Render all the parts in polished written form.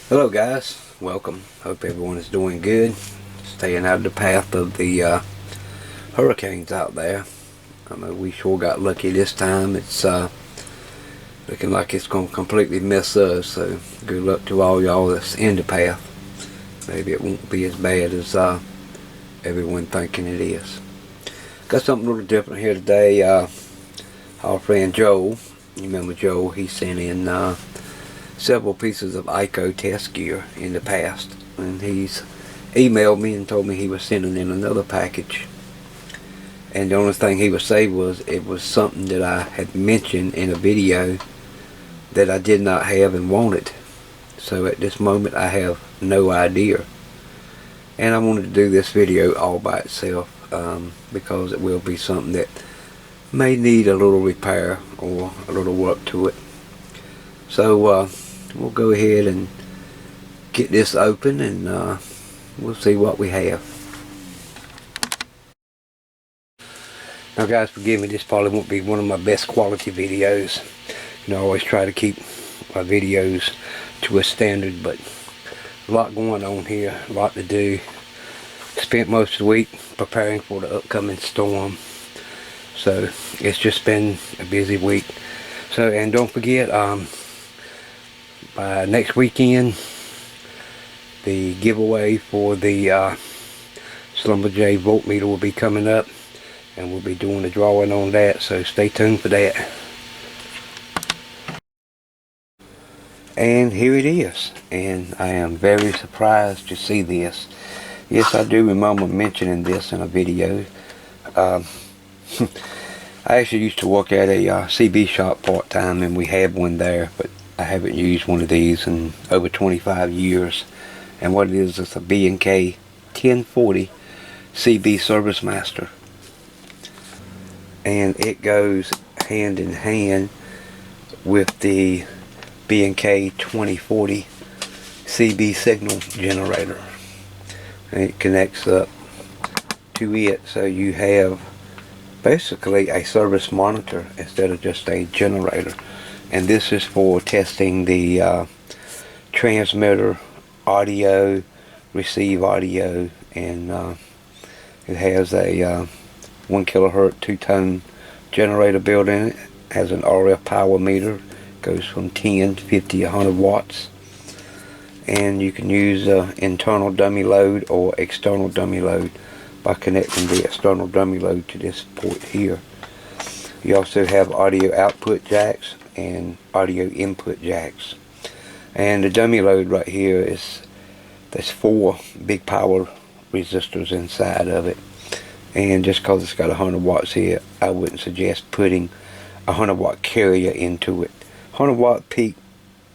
Hello guys, welcome. Hope everyone is doing good, staying out of the path of the hurricanes out there. I know we sure got lucky this time. It's looking like it's going to completely miss us, so good luck to all y'all that's in the path. Maybe it won't be as bad as everyone thinking it is. Got something a little different here today. Our friend Joel, you remember Joel, he sent in several pieces of ICO test gear in the past, and he's emailed me and told me he was sending in another package, and the only thing he would say was it was something that I had mentioned in a video that I did not have and wanted. So at this moment I have no idea, and I wanted to do this video all by itself because it will be something that may need a little repair or a little work to it. So we'll go ahead and get this open, and we'll see what we have. Now guys, forgive me, this probably won't be one of my best quality videos. You know, I always try to keep my videos to a standard, but a lot going on here, a lot to do. Spent most of the week preparing for the upcoming storm, so it's just been a busy week. So, and don't forget, by next weekend, the giveaway for the Schlumberger voltmeter will be coming up, and we'll be doing a drawing on that, so stay tuned for that. And here it is, and I am very surprised to see this. Yes, I do remember mentioning this in a video. I actually used to work at a CB shop part-time, and we had one there, but I haven't used one of these in over 25 years. And what it is, it's a B&K 1040 Cb Servicemaster. And it goes hand in hand with the B&K 2040 CB signal generator. And it connects up to it, so you have basically a service monitor instead of just a generator. And this is for testing the transmitter audio, receive audio, and it has a 1 kilohertz 2-tone generator built in it. Has an RF power meter, goes from 10 to 50 100 watts, and you can use internal dummy load or external dummy load by connecting the external dummy load to this port here. You also have audio output jacks and audio input jacks, and the dummy load right here there's 4 big power resistors inside of it. And just because it's got 100 watts here, I wouldn't suggest putting a 100 watt carrier into it. 100 watt peak,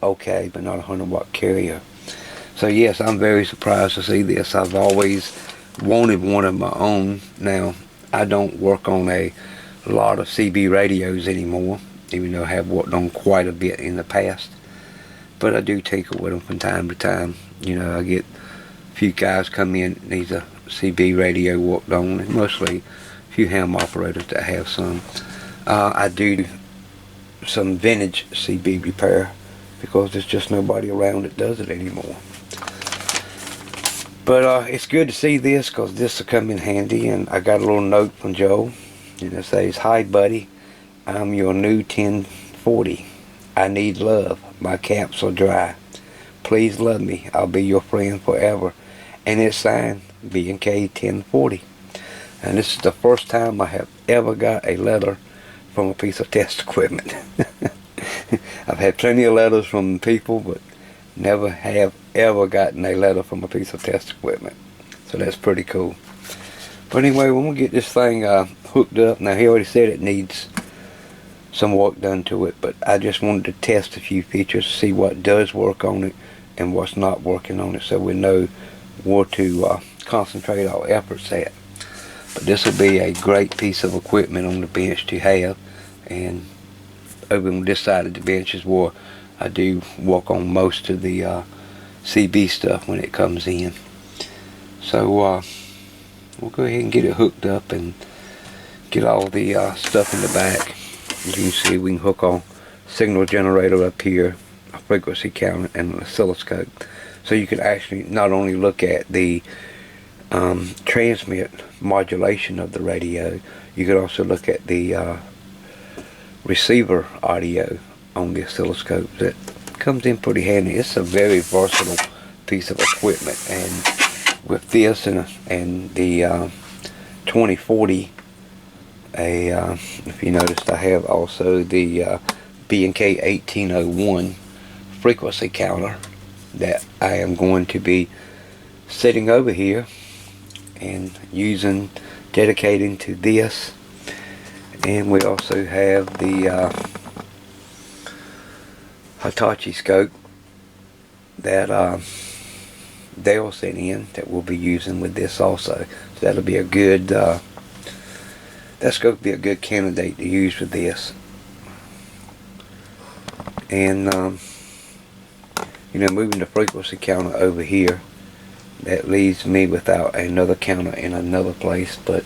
okay, but not a 100 watt carrier. So yes, I'm very surprised to see this. I've always wanted one of my own. Now, I don't work on a lot of CB radios anymore, even though I have worked on quite a bit in the past. But I do tinker with them from time to time. You know, I get a few guys come in, needs a CB radio worked on, and mostly a few ham operators that have some. I do some vintage CB repair because there's just nobody around that does it anymore. But it's good to see this, because this will come in handy. And I got a little note from Joe, and it says, "Hi buddy, I'm your new 1040. I need love. My caps are dry. Please love me. I'll be your friend forever." And it's signed B&K 1040. And this is the first time I have ever got a letter from a piece of test equipment. I've had plenty of letters from people, but never have ever gotten a letter from a piece of test equipment. So that's pretty cool. But anyway, we're going to get this thing hooked up. Now, he already said it needs some work done to it, but I just wanted to test a few features, see what does work on it and what's not working on it, so we know where to concentrate our efforts at. But this will be a great piece of equipment on the bench to have. And over on this side of the bench is where I do work on most of the CB stuff when it comes in. So we'll go ahead and get it hooked up and get all the stuff in the back. As you can see, we can hook on signal generator up here, a frequency counter, and an oscilloscope. So you can actually not only look at the transmit modulation of the radio, you could also look at the receiver audio on the oscilloscope. That comes in pretty handy. It's a very versatile piece of equipment, and with this and the 2040, if you noticed, I have also the B&K 1801 frequency counter that I am going to be sitting over here and dedicating to this. And we also have the Hitachi scope that Dale sent in that we'll be using with this also. So that'll be a good, that's going to be a good candidate to use with this. And you know, moving the frequency counter over here, that leaves me without another counter in another place, but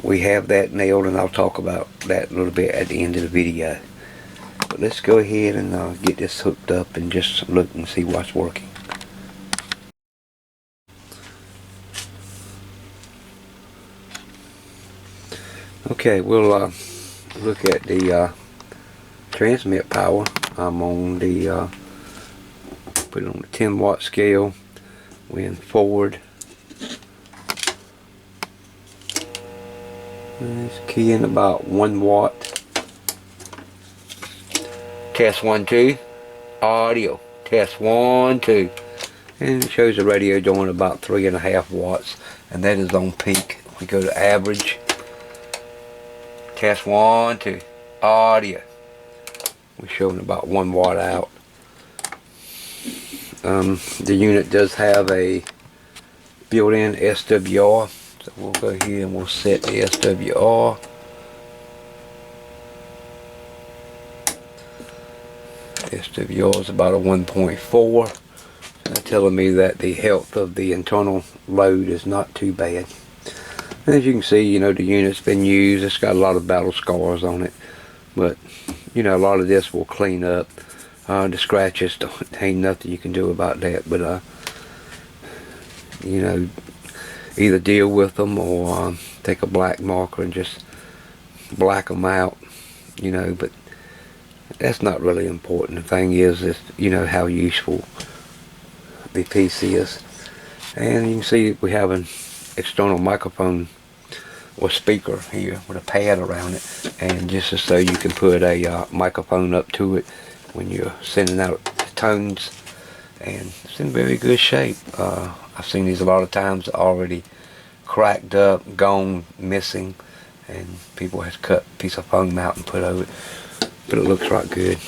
we have that nailed, and I'll talk about that a little bit at the end of the video. But let's go ahead and get this hooked up and just look and see what's working. Okay, we'll look at the transmit power. I'm on the put it on the 10 watt scale. We're in forward. Let's key in about 1 watt. Test 1 2. Audio. Test 1 2. And it shows the radio doing about 3.5 watts, and that is on peak. We go to average. Test 1 2. Audio. We're showing about 1 watt out. The unit does have a built-in SWR, so we'll go here and we'll set the SWR. SWR is about a 1.4. Telling me that the health of the internal load is not too bad. As you can see, you know, the unit's been used. It's got a lot of battle scars on it, but you know, a lot of this will clean up. The scratches, ain't nothing you can do about that, but you know, either deal with them or take a black marker and just black them out, you know. But that's not really important. The thing is you know, how useful the piece is. And you can see we have an external microphone or speaker here with a pad around it, and just so you can put a microphone up to it when you're sending out the tones. And it's in very good shape. I've seen these a lot of times already cracked up, gone missing, and people have cut a piece of foam out and put over it, but it looks right good.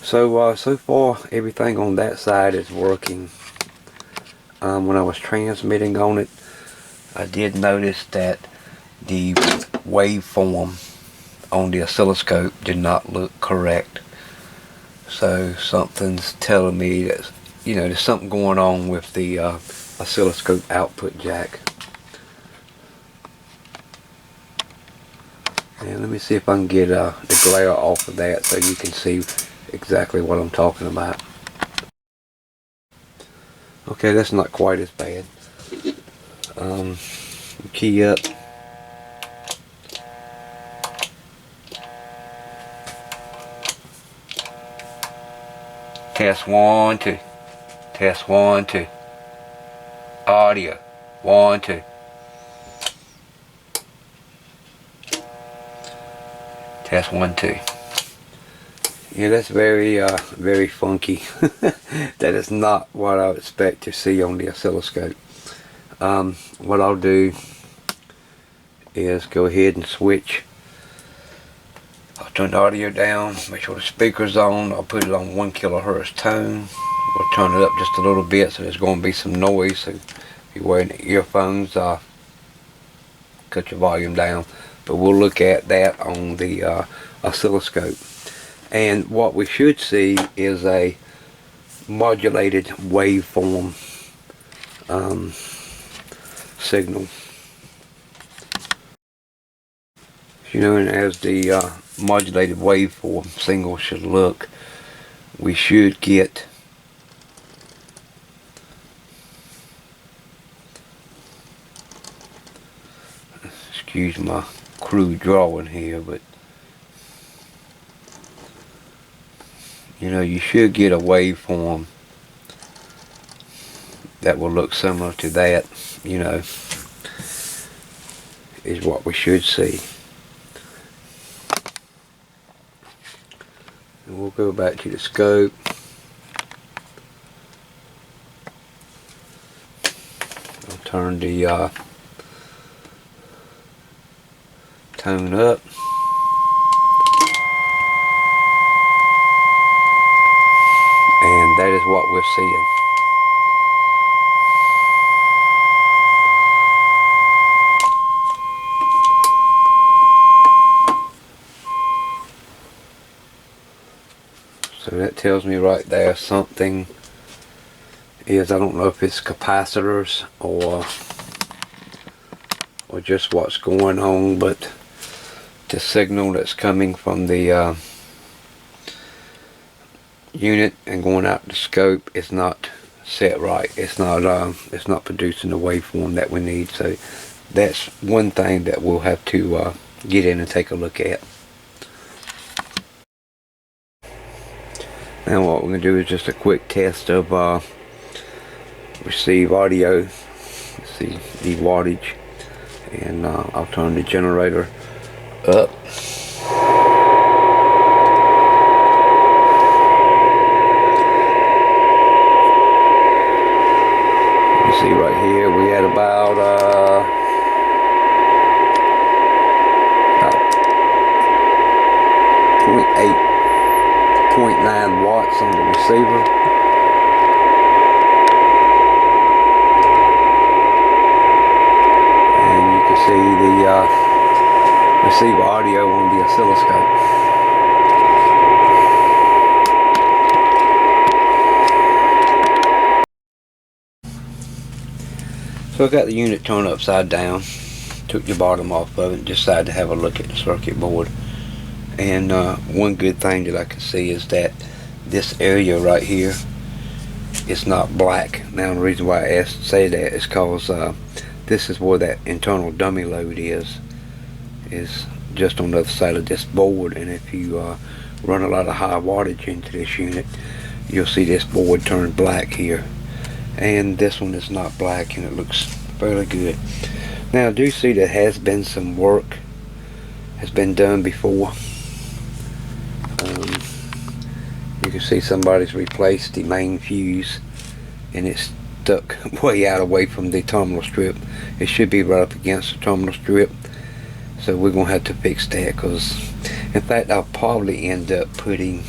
So so far everything on that side is working. When I was transmitting on it, I did notice that the waveform on the oscilloscope did not look correct. So something's telling me that, you know, there's something going on with the oscilloscope output jack. And let me see if I can get the glare off of that so you can see exactly what I'm talking about. Okay, that's not quite as bad. Key up. Test 1 2. Test 1 2. Audio 1 2. Test 1 2. Yeah, that's very very funky. That is not what I would expect to see on the oscilloscope. What I'll do is go ahead and switch. I'll turn the audio down, make sure the speaker's on. I'll put it on 1 kilohertz tone. We'll turn it up just a little bit so there's going to be some noise. So if you're wearing earphones, cut your volume down. But we'll look at that on the oscilloscope. And what we should see is a modulated waveform signal. You know, and as the modulated waveform signal should look, we should get excuse my crude drawing here, but you know, you should get a waveform that will look similar to that, you know, is what we should see. And we'll go back to the scope. I'll turn the tone up. And that is what we're seeing. So that tells me right there something is, I don't know if it's capacitors or just what's going on, but the signal that's coming from the unit and going out the scope is not set right. It's not producing the waveform that we need. So that's one thing that we'll have to get in and take a look at. Now what we're going to do is just a quick test of receive audio. Let's see the wattage, and I'll turn the generator up. You see right here we had about 0.9 watts on the receiver. And you can see the receiver audio on the oscilloscope. So I got the unit turned upside down, took the bottom off of it, and decided to have a look at the circuit board. And one good thing that I can see is that this area right here is not black. Now the reason why I say that is because this is where that internal dummy load is just on the other side of this board. And if you run a lot of high wattage into this unit, you'll see this board turn black here. And this one is not black, and it looks fairly good. Now I do see that has been some work has been done before. You can see somebody's replaced the main fuse, and it's stuck way out away from the terminal strip. It should be right up against the terminal strip, so we're gonna have to fix that. Because in fact I'll probably end up putting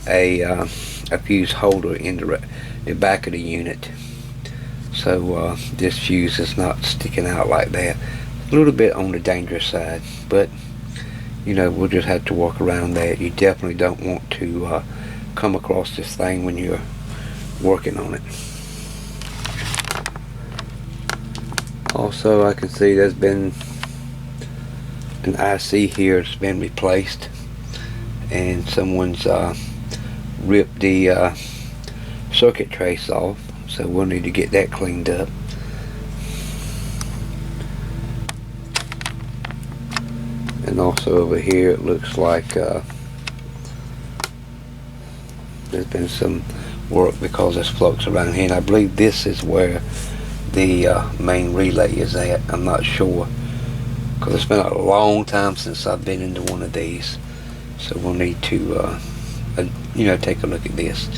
a fuse holder in the back of the unit, so this fuse is not sticking out like that. A little bit on the dangerous side, but you know, we'll just have to work around that. You definitely don't want to come across this thing when you're working on it. Also, I can see there's been an IC here that's been replaced, and someone's ripped the circuit trace off, so we'll need to get that cleaned up. And also over here it looks like there's been some work because there's flux around here, and I believe this is where the main relay is at. I'm not sure, because it's been a long time since I've been into one of these, so we'll need to you know, take a look at this.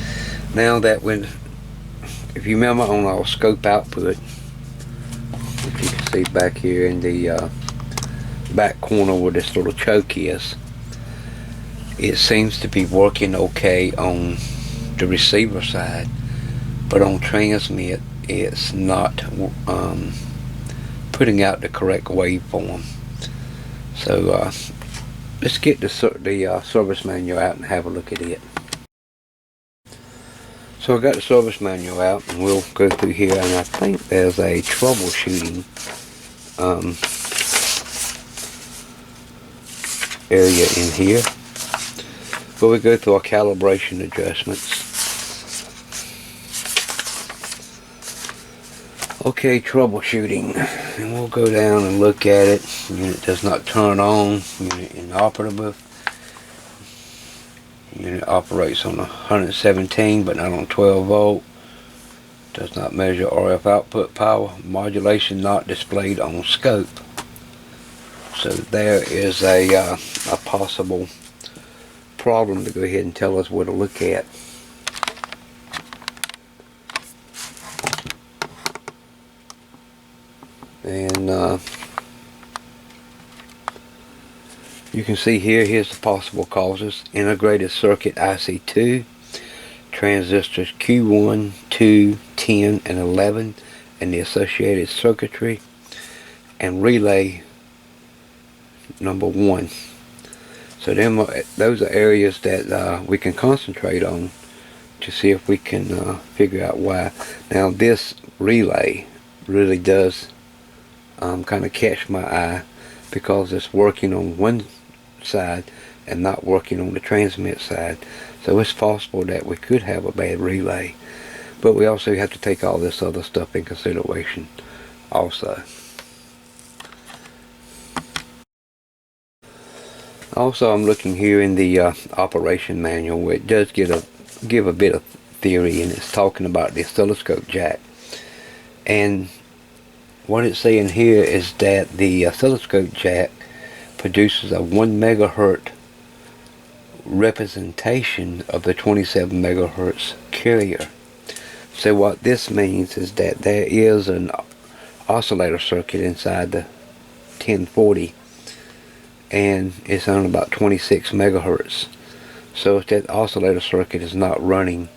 Now that when, if you remember on our scope output, if you can see back here in the back corner where this little choke is, it seems to be working okay on the receiver side, but on transmit it's not putting out the correct waveform. So let's get the service manual out and have a look at it. So I got the service manual out, and we'll go through here, and I think there's a troubleshooting area in here, but we go through our calibration adjustments. Okay, troubleshooting, and we'll go down and look at it. Unit does not turn on. Unit inoperable. Unit operates on 117 but not on 12 volt. Does not measure RF output power. Modulation not displayed on scope. So there is a possible problem to go ahead and tell us what to look at. And you can see here's the possible causes. Integrated circuit IC2, transistors Q1, 2, 10, and 11, and the associated circuitry, and relay number 1. So those are areas that we can concentrate on to see if we can figure out why. Now this relay really does kind of catch my eye, because it's working on one side and not working on the transmit side. So it's possible that we could have a bad relay, but we also have to take all this other stuff in consideration also. Also, I'm looking here in the operation manual, where it does give a bit of theory, and it's talking about the oscilloscope jack. And what it's saying here is that the oscilloscope jack produces a 1 megahertz representation of the 27 megahertz carrier. So what this means is that there is an oscillator circuit inside the 1040, and it's on about 26 megahertz. So if that oscillator circuit is not running,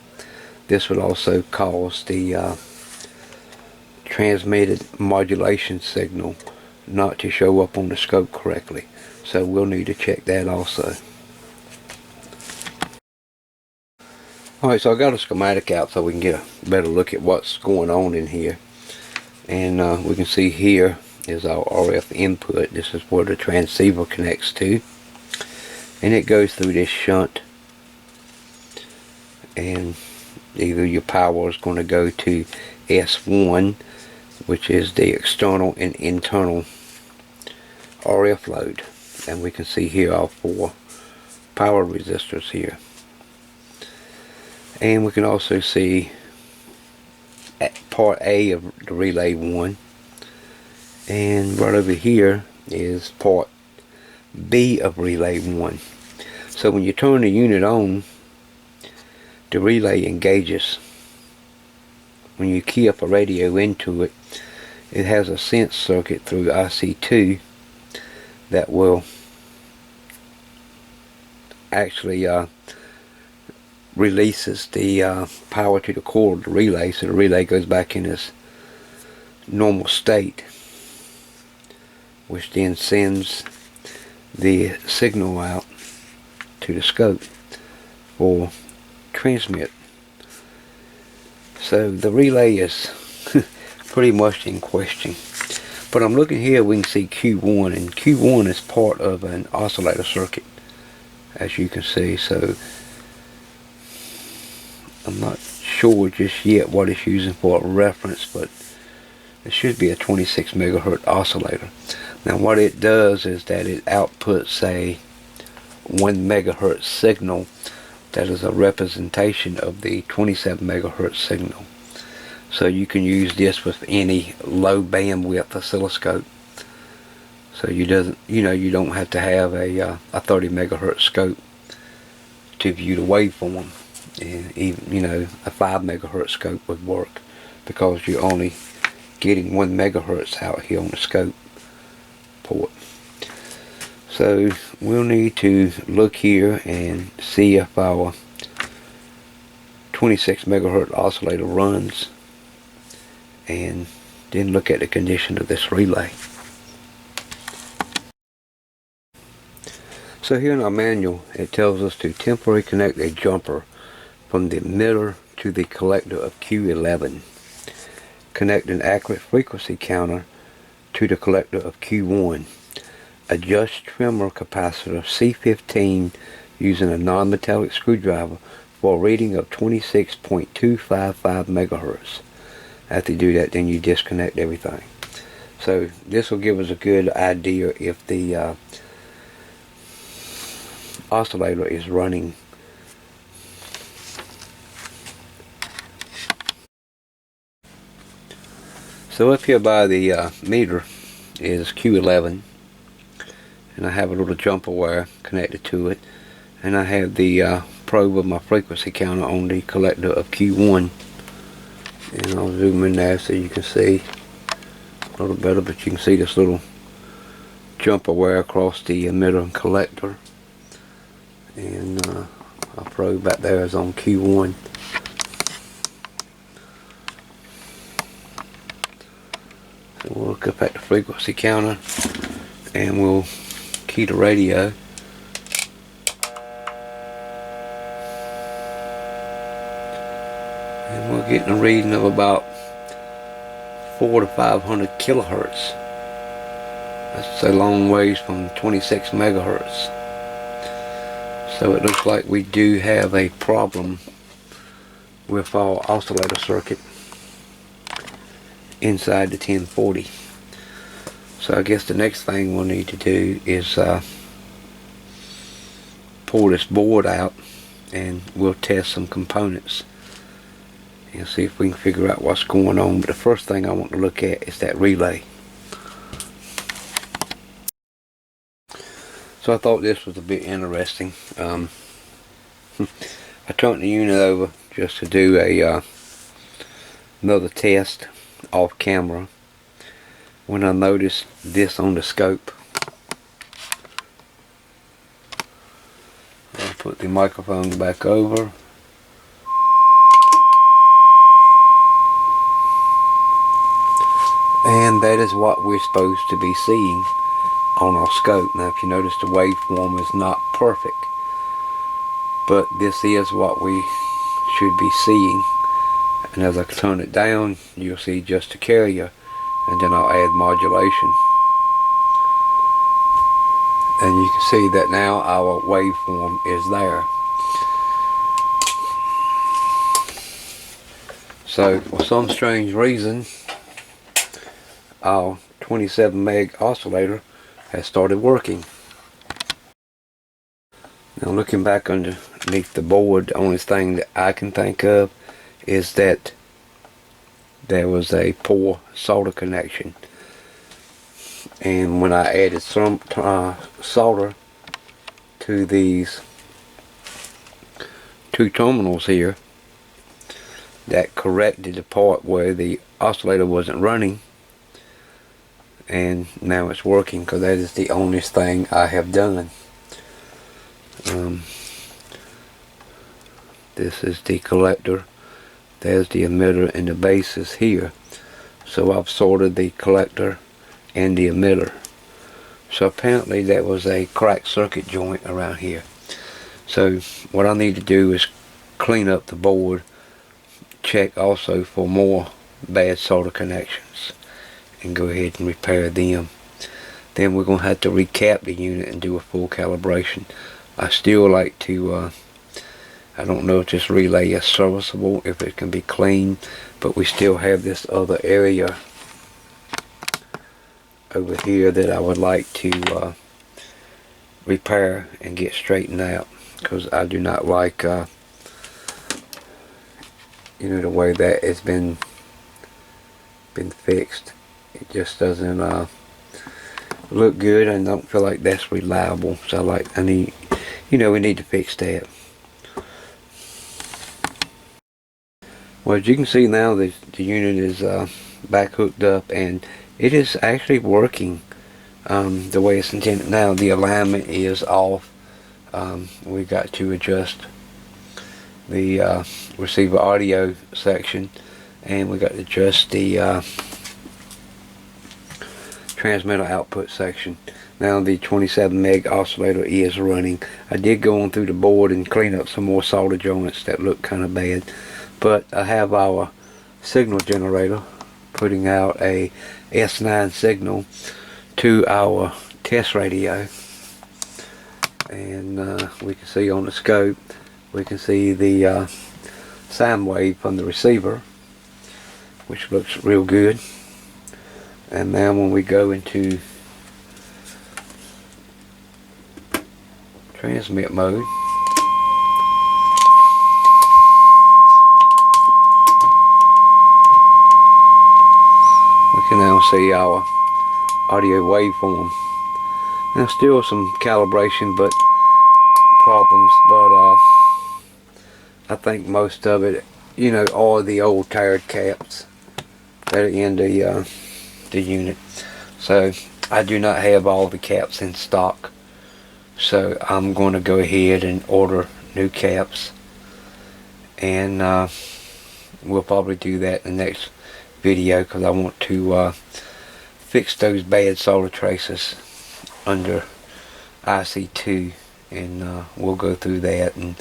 this would also cause the transmitted modulation signal not to show up on the scope correctly. So we'll need to check that also. Alright, so I got a schematic out so we can get a better look at what's going on in here. And we can see here is our RF input. This is where the transceiver connects to, and it goes through this shunt, and either your power is going to go to S1, which is the external and internal RF load, and we can see here all 4 power resistors here. And we can also see part A of the relay 1, and right over here is part B of relay 1. So when you turn the unit on, the relay engages. When you key up a radio into it, it has a sense circuit through IC2 that will actually releases the power to the core of the relay, so the relay goes back in its normal state, which then sends the signal out to the scope for transmit. So the relay is pretty much in question. But I'm looking here, we can see Q1, and Q1 is part of an oscillator circuit, as you can see. So I'm not sure just yet what it's using for a reference, but it should be a 26 megahertz oscillator. Now what it does is that it outputs a 1 megahertz signal that is a representation of the 27 megahertz signal. So you can use this with any low bandwidth oscilloscope. So you don't have to have a 30 megahertz scope to view the waveform. And even a 5 megahertz scope would work, because you're only getting 1 megahertz out here on the scope port. So we'll need to look here and see if our 26 megahertz oscillator runs, and then look at the condition of this relay. So here in our manual, it tells us to temporarily connect a jumper from the emitter to the collector of Q11. Connect an accurate frequency counter to the collector of Q1. Adjust trimmer capacitor C15 using a non-metallic screwdriver for a reading of 26.255 megahertz. After you do that, then you disconnect everything. So this will give us a good idea if the oscillator is running. So up here by the meter is Q11, and I have a little jumper wire connected to it, and I have the probe of my frequency counter on the collector of Q1, and I'll zoom in there so you can see a little better, but you can see this little jumper wire across the emitter and collector, and our probe back there is on Q1. So we'll look up at the frequency counter and we'll key the radio. And we're getting a reading of about 400 to 500 kilohertz. That's a long ways from 26 megahertz. So it looks like we do have a problem with our oscillator circuit inside the 1040. So I guess the next thing we'll need to do is pull this board out, and we'll test some components and see if we can figure out what's going on. But the first thing I want to look at is that relay. So I thought this was a bit interesting. I turned the unit over just to do a another test off camera when I noticed this on the scope. I'll put the microphone back over. And that is what we're supposed to be seeing on our scope. Now if you notice, the waveform is not perfect, but this is what we should be seeing. And as I turn it down, you'll see just a carrier, and then I'll add modulation. And you can see that now our waveform is there. So for some strange reason, our 27 meg oscillator has started working. Now looking back underneath the board, the only thing that I can think of is that there was a poor solder connection, and when I added some solder to these two terminals here, that corrected the part where the oscillator wasn't running, and now it's working, because that is the only thing I have done. This is the collector, there's the emitter, and the base is here. So I've sorted the collector and the emitter. So apparently there was a cracked circuit joint around here. So what I need to do is clean up the board, check also for more bad solder connections, and go ahead and repair them. Then we're going to have to recap the unit and do a full calibration. I still like to I don't know if this relay is serviceable, if it can be cleaned, but we still have this other area over here that I would like to repair and get straightened out, because I do not like the way that it's been fixed. It just doesn't look good. I don't feel like that's reliable, so we need to fix that. Well, as you can see now, the unit is back hooked up, and it is actually working the way it's intended. Now the alignment is off. We got to adjust the receiver audio section, and we got to adjust the transmitter output section. Now the 27 meg oscillator is running. I did go on through the board and clean up some more solder joints that look kind of bad, but I have our signal generator putting out a S9 signal to our test radio, and we can see on the scope, we can see the sine wave from the receiver, which looks real good. And now when we go into transmit mode, we can now see our audio waveform. Now still some calibration problems, but I think most of it, you know, are the old tired caps that are in the unit. So I do not have all the caps in stock, so I'm going to go ahead and order new caps, and we'll probably do that in the next video, because I want to fix those bad solder traces under IC2, and we'll go through that and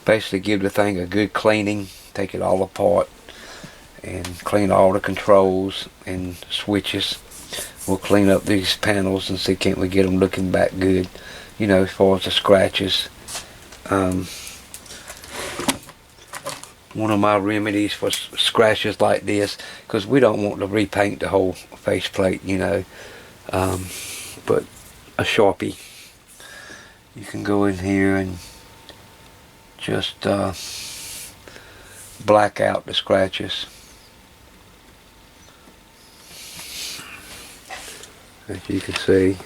basically give the thing a good cleaning, take it all apart and clean all the controls and switches. We'll clean up these panels and see, can't we get them looking back good, you know, as far as the scratches. One of my remedies for scratches like this, because we don't want to repaint the whole faceplate, you know, but a Sharpie, you can go in here and just black out the scratches. As you can see,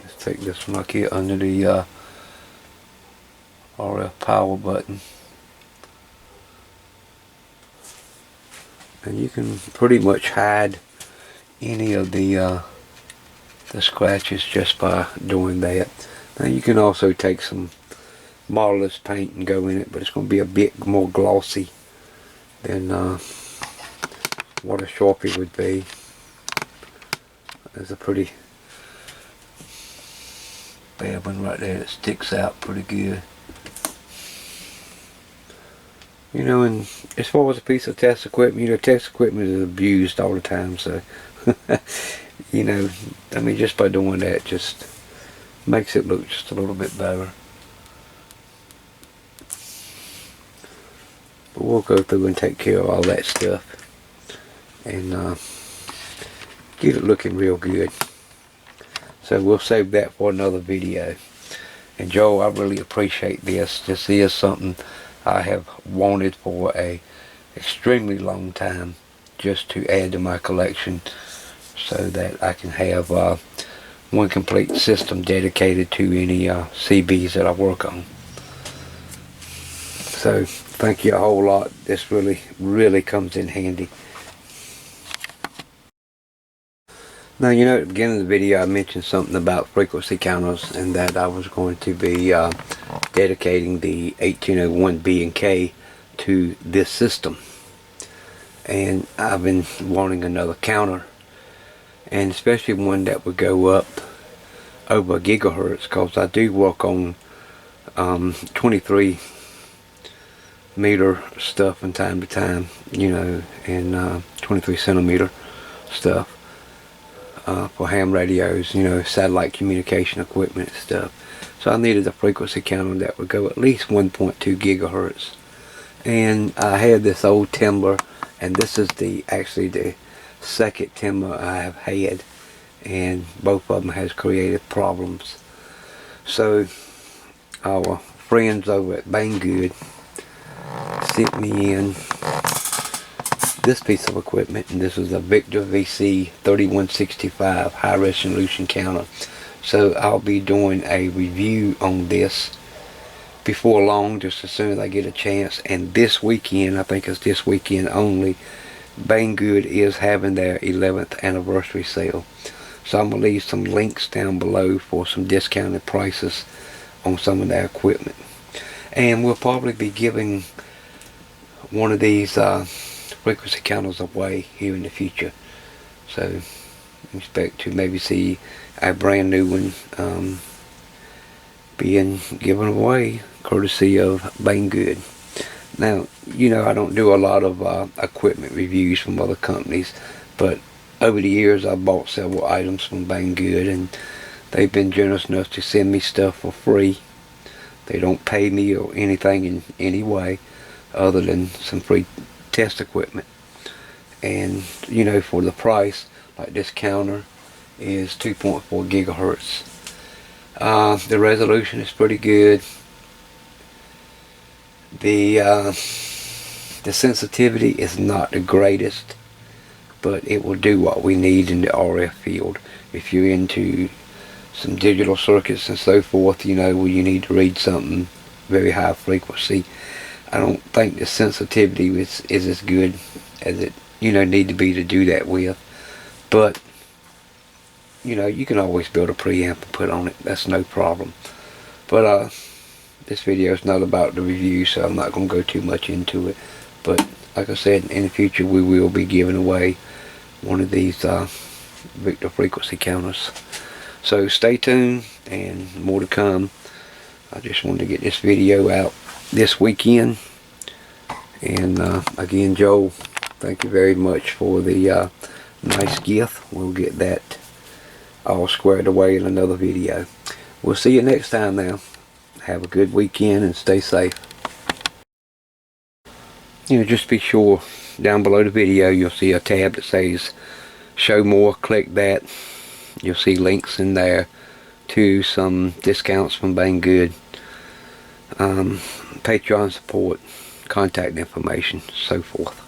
let's take this one here under the RF power button, and you can pretty much hide any of the scratches just by doing that. Now you can also take some Marvelous paint and go in it, but it's going to be a bit more glossy than what a Sharpie would be. There's a pretty bad one right there that sticks out pretty good. You know, and as far as a piece of test equipment, you know, test equipment is abused all the time, so you know, I mean, just by doing that just makes it look just a little bit better. But we'll go through and take care of all that stuff and get it looking real good. So we'll save that for another video. And Joe, I really appreciate this. This is something I have wanted for a extremely long time, just to add to my collection, so that I can have one complete system dedicated to any CBs that I work on. So thank you a whole lot. This really comes in handy. Now, you know, at the beginning of the video I mentioned something about frequency counters, and that I was going to be dedicating the 1801 B and K to this system. And I've been wanting another counter, and especially one that would go up over gigahertz, because I do work on 23 meter stuff from time to time, you know, and 23 centimeter stuff for ham radios, you know, satellite communication equipment and stuff. So I needed a frequency counter that would go at least 1.2 gigahertz. And I had this old Timber, and this is actually the second Timber I have had, and both of them has created problems. So our friends over at Banggood sent me in this piece of equipment, and this is a Victor VC 3165 high resolution counter. So I'll be doing a review on this before long, just as soon as I get a chance. And this weekend, I think it's this weekend only, Banggood is having their 11th anniversary sale. So I'm going to leave some links down below for some discounted prices on some of their equipment. And we'll probably be giving one of these frequency counters away here in the future. So expect to maybe see a brand new one being given away courtesy of Banggood. Now, you know, I don't do a lot of equipment reviews from other companies, but over the years I've bought several items from Banggood, and they've been generous enough to send me stuff for free They don't pay me or anything in any way other than some free test equipment. And you know, for the price, like this counter is 2.4 gigahertz. The resolution is pretty good. The sensitivity is not the greatest, but it will do what we need in the RF field. If you're into some digital circuits and so forth, you know, where you need to read something very high frequency, I don't think the sensitivity is as good as it, you know, need to be to do that with. But you know, you can always build a preamp and put on it. That's no problem. But this video is not about the review, so I'm not going to go too much into it. But like I said, in the future we will be giving away one of these Victor frequency counters. So stay tuned, and more to come. I just wanted to get this video out this weekend. And again, Joel, thank you very much for the nice gift. We'll get that all squared away in another video. We'll see you next time now. Have a good weekend and stay safe. You know, just be sure down below the video you'll see a tab that says show more. Click that. You'll see links in there to some discounts from Banggood, Patreon support, contact information, so forth.